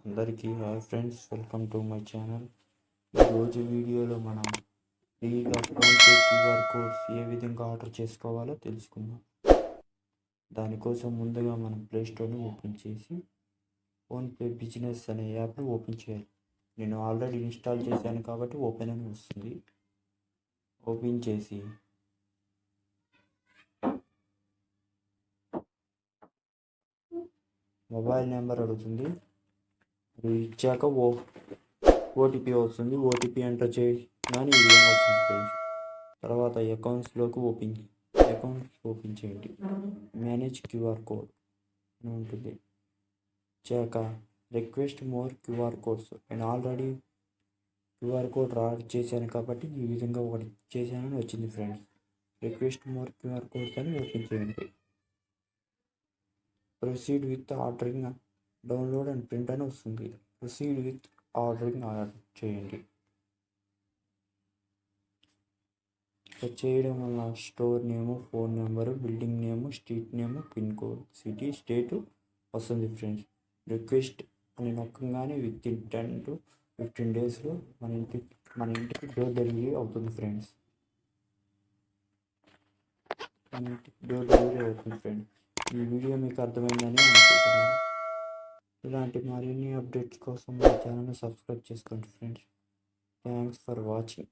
అందరికీ hi friends, welcome to my channel. ఈరోజు వీడియోలో మనం ఫ్రీగా ఫోన్పే క్యూఆర్ కోడ్స్ ఏ విధంగా ఆర్డర్ చేసుకోవాలో తెలుసుకుందాం. దానికోసం ముందుగా మనం ప్లేస్టోర్ని ఓపెన్ చేసి ఫోన్పే బిజినెస్ అనే యాప్ని ఓపెన్ చేయాలి. నేను ఆల్రెడీ ఇన్స్టాల్ చేశాను కాబట్టి ఓపెన్ అని వస్తుంది. ఓపెన్ చేసి మొబైల్ నెంబర్ అడుగుతుంది, అది ఇచ్చాక ఓటీపీ వస్తుంది. ఓటీపీ ఎంటర్ చేయగానే ఈ విధంగా వస్తుంది ఫ్రెండ్స్. తర్వాత అకౌంట్స్ ఓపెన్ చేయండి. మేనేజ్ క్యూఆర్ కోడ్ అని ఉంటుంది. ఇచ్చాక రిక్వెస్ట్ మోర్ క్యూఆర్ కోడ్స్. నేను ఆల్రెడీ క్యూఆర్ కోడ్ చేశాను కాబట్టి ఈ విధంగా ఒకటి చేశానని వచ్చింది friends. Request more QR codes అని ఓపెన్ చేయండి. Proceed with ordering, download and print అని వస్తుంది. ప్రొసీడ్ విత్ ఆర్డరింగ్ ఆర్డర్ చేయండి. చేయడం వల్ల store name, phone number, building name, street name, pin code, city, state వస్తుంది ఫ్రెండ్స్. రిక్వెస్ట్ అని నొక్కగానే విత్ ఇన్ 10 to 15 డేస్లో మన ఇంటికి డోర్ డెలివరీ అవుతుంది ఫ్రెండ్స్. ఈ వీడియో మీకు అర్థమైందని అనుకుంటున్నాను. ఇలాంటి మరిన్ని అప్డేట్స్ కోసం మా ఛానల్ని సబ్స్క్రైబ్ చేసుకోండి ఫ్రెండ్స్. Thanks for watching.